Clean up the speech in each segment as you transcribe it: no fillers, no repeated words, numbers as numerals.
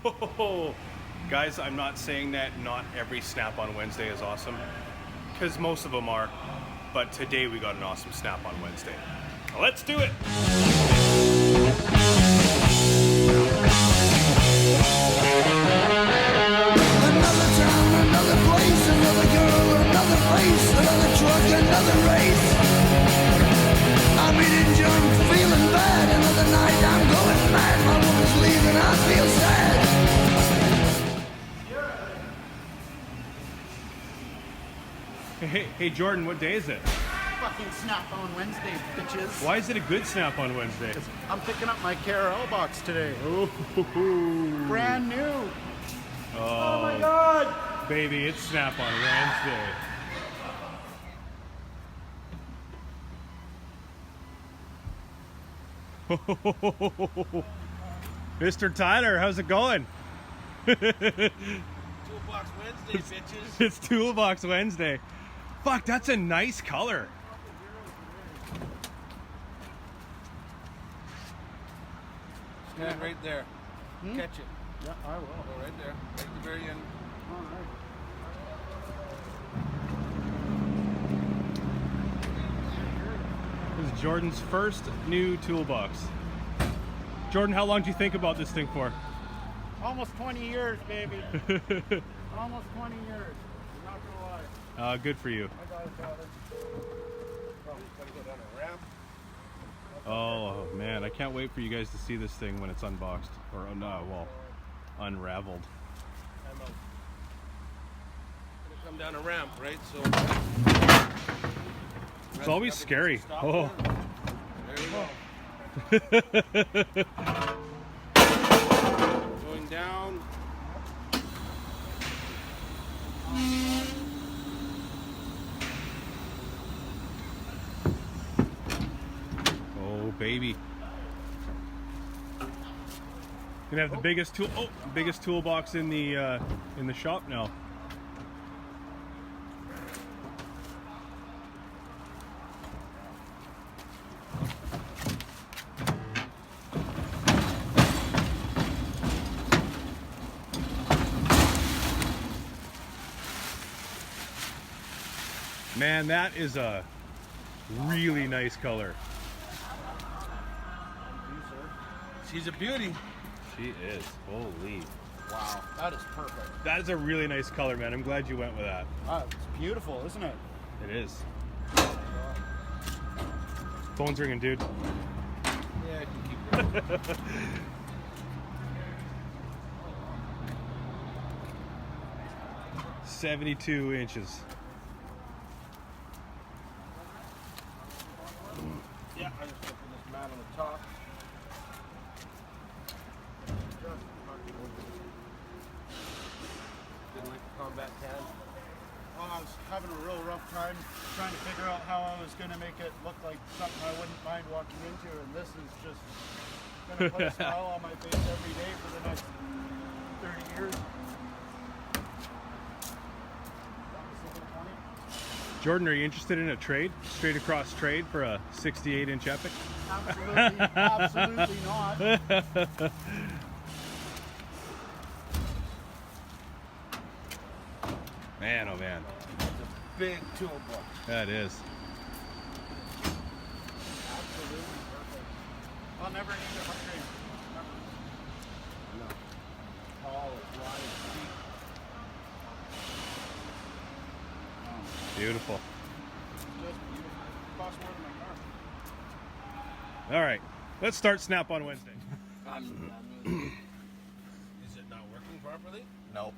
Oh, guys, I'm not saying that not every Snap on Wednesday is awesome, because most of them are, but today we got an awesome Snap on Wednesday. Let's do it! Another town, another place, another girl, another face, another truck, another race. I'm eating junk, feeling bad. Another night, I'm going mad. My woman's leaving, I feel sad. Hey, Jordan, what day is it? Fucking Snap on Wednesday, bitches. Why is it a good Snap on Wednesday? I'm picking up my KRL box today. Oh, Brand new. oh my god. baby, it's Snap on Wednesday. Mr. Tyler, how's it going? Toolbox Wednesday, bitches. It's Toolbox Wednesday. Fuck, that's a nice color. Stand right there. Catch it. Yeah, I will. Go right there. Right at the very end. All right. This is Jordan's first new toolbox. Jordan, how long do you think about this thing for? Almost 20 years, baby. Almost 20 years. I'm not gonna lie. Good for you. I got it, Tyler. Probably gotta go down a ramp. Oh man, I can't wait for you guys to see this thing when it's unboxed or well, unraveled. I'm out. Gonna come down a ramp, right? So It's always scary. Oh. There we go. Going down. Oh baby. Gonna have the biggest toolbox in the shop now. Man, that is a really nice color. She's a beauty. She is. Holy. Wow, that is perfect. That is a really nice color, man. I'm glad you went with that. It's beautiful, isn't it? It is. Phone's ringing, dude. Yeah, I can keep going. 72 inches. Yeah, I'm just putting this mat on the top. Didn't like the combat can. Well, I was having a real rough time trying to figure out how I was going to make it look like something I wouldn't mind walking into, and this is just going to put a smile on my face every day for the next 30 years. Jordan, are you interested in a trade? Straight across trade for a 68-inch Epic? Absolutely, absolutely not. Man, oh man. It's a big toolbox. That is. Absolutely perfect. I'll never need to upgrade. No. Tall, it's wide, it's deep. Beautiful. Just beautiful. Costs more than my car. All right, let's start Snap on Wednesday. Is it not working properly? Nope.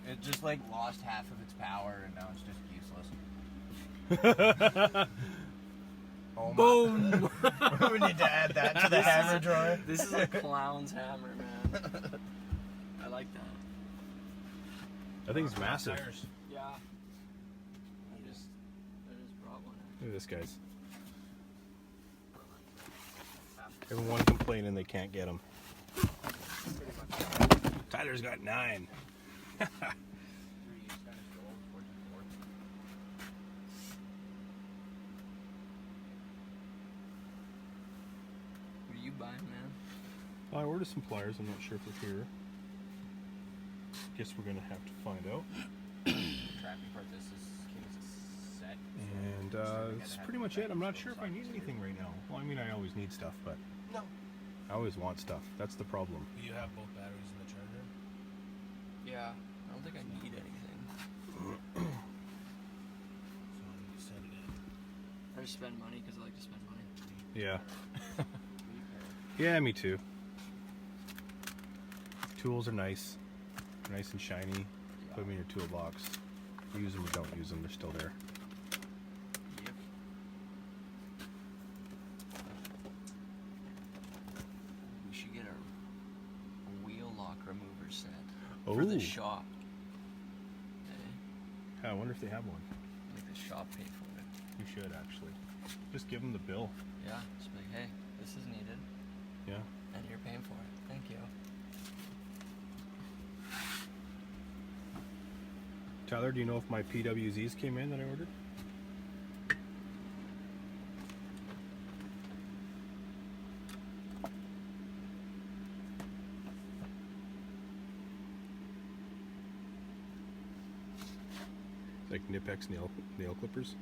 It just like lost half of its power and now it's just useless. Oh Boom! we need to add that to the hammer drawer. This is a clown's hammer, man. I like that. That thing's massive. Tires. Yeah. That is a problem. Look at this, guys. Everyone complaining they can't get them. Tyler's got 9. What are you buying, man? I ordered some pliers. I'm not sure if they're here. guess we're gonna have to find out. Trapping part. This came as a set. And that's pretty much it. I'm not sure if I need anything right now. Well, I mean, I always need stuff, but No. I always want stuff. That's the problem. Do you have both batteries in the charger? Yeah, I don't think I need anything. So you set it in. I just spend money because I like to spend money. Yeah. Yeah, me too. Tools are nice. Nice and shiny. Put them in your toolbox. Use them or don't use them, they're still there. Yep. We should get a wheel lock remover set for the Oh. shop. Okay. I wonder if they have one. Make the shop pay for it. You should actually. Just give them the bill. Yeah, just be like, hey, this is needed, Yeah. and you're paying for it. Thank you. Tyler, do you know if my PWZs came in that I ordered? Like Nipex nail clippers?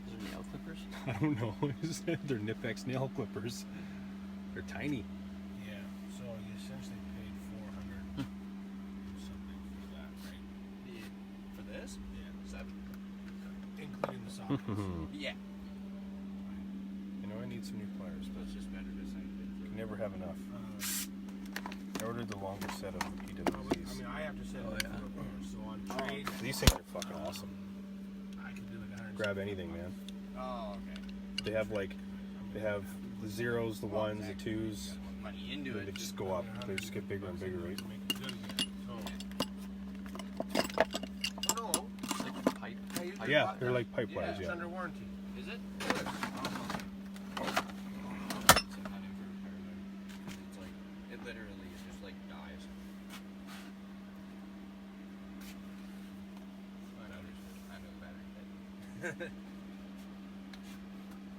Those are nail clippers? I don't know. They're Nipex nail clippers. They're tiny. Yeah. So you essentially paid $400 something for that, right? For this? Yeah. 7. Including the sockets. Yeah. You know, I need some new pliers, So but it's just better to send it. you never have enough. I ordered the longer set of I PWZs. mean, I have to send Oh, it yeah. for repairs. So on trade, These things are fucking awesome. I can do like 100. Grab anything, man. Oh, okay. They have the zeros, the ones, the twos. Money into And they it. just go up. They just get bigger and bigger, right? To make it good again. So. Oh, no. It's like a pipe. Yeah, you Yeah, bought they're that. like pipe wires, It's yeah. under warranty. Is it? Good. Sometime in for repair then. 'Cause it's like, it literally is just like dies. But I know better.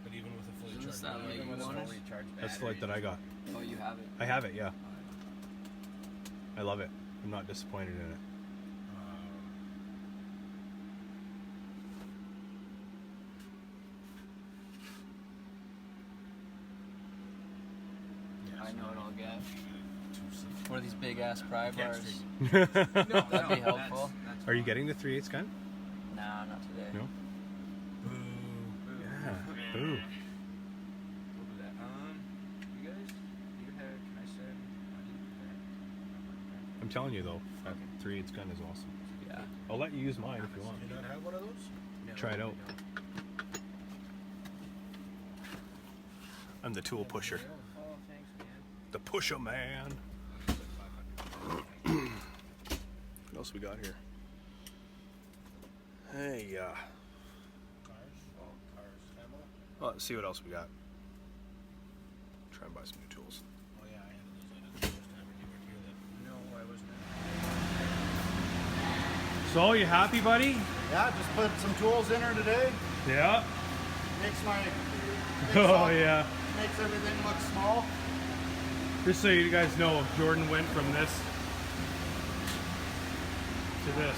But even with a fully Isn't this charged that, like, Even you with a want fully charged That's the battery, light that I got. Oh, you have it. I have it, yeah. I love it. I'm not disappointed in it. I know what I'll get. One of these big ass pry bars. That'd be helpful. Are you getting the 3/8 gun? Nah, not today. No? Yeah. Boo. We'll do that. You guys, do you have, can I send money to that? I'm telling you though, that 3/8 gun is awesome. Yeah. I'll let you use mine if you want. Do you not have one of those? Try it out. I'm the tool pusher. Oh, thanks, man. The pusher man. What else we got here? Hey, Cars. Oh, cars. Ammo. well, let's see what else we got. Try and buy some new tools. Oh yeah, I had those items the first time you were here. No, I wasn't. So, you happy, buddy? Yeah, just put some tools in her today. Yeah. Makes my Oh, yeah. makes everything look small. Just so you guys know, Jordan went from this to this.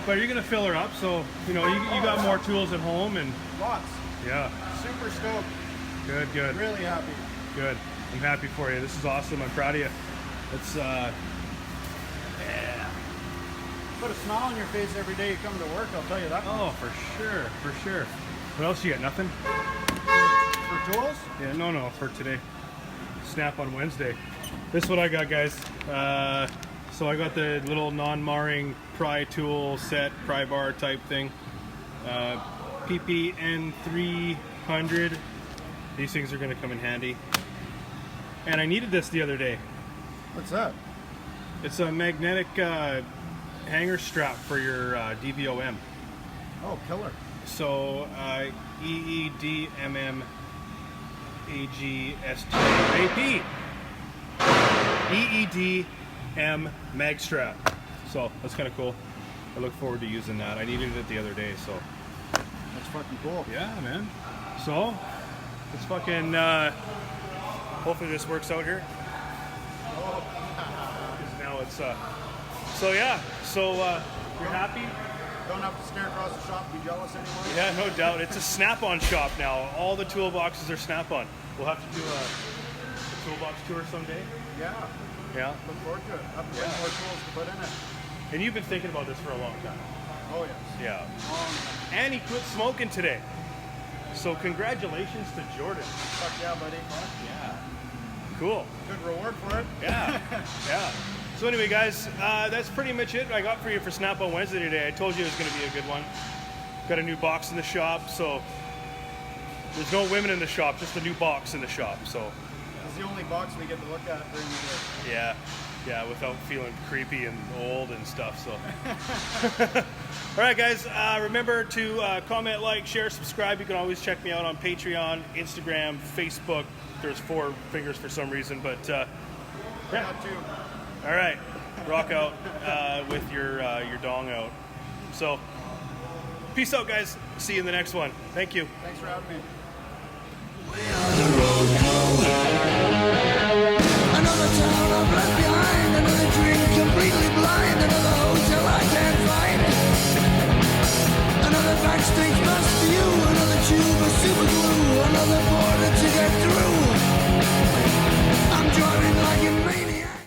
But you're gonna fill her up, so you know you got more tools at home, and Lots. yeah, Super stoked. good, Really happy. good. I'm happy for you. This is awesome. I'm proud of you. It's Put a smile on your face every day you come to work, I'll tell you that. oh, for sure, for sure. What else you got? Nothing? For tools? Yeah, no, for today. Snap on Wednesday. This is what I got, guys. So I got the little non-marring pry tool set, pry bar type thing. PPN 300. These things are going to come in handy. And I needed this the other day. What's that? It's a magnetic hanger strap for your DVOM. Oh, killer. So EEDMM AGSTAP. EEDM mag strap. So that's kind of cool. I look forward to using that. I needed it the other day, so That's fucking cool. yeah, man. So let's fucking hopefully this works out here. it's so yeah. So you're happy? Don't have to stare across the shop and be jealous anymore. Yeah, no doubt. It's a Snap-on shop now. All the toolboxes are Snap-on. We'll have to do a toolbox tour someday. Yeah. Yeah. Look forward to it. Have way more tools to put in it. And you've been thinking about this for a long time. Oh yes. Yeah. Long time. And he quit smoking today. So congratulations to Jordan. Fuck yeah, buddy. Yeah. Cool. Good reward for it. Yeah. Yeah. So anyway, guys, that's pretty much it I got for you for Snap on Wednesday today. I told you it was going to be a good one. Got a new box in the shop, so there's no women in the shop, just a new box in the shop. So It's the only box we get to look at during the day. yeah, without feeling creepy and old and stuff. So, all right, guys, remember to comment, like, share, subscribe. You can always check me out on Patreon, Instagram, Facebook. There's 4 fingers for some reason, but yeah. Not too. All right, rock out with your dong out. So, peace out, guys. See you in the next one. Thank you. Thanks for having me. Another town I've left behind, another dream completely blind, another hotel I can't find, another backstage bus view, another tube of super glue, another border to get through. I'm driving like a maniac.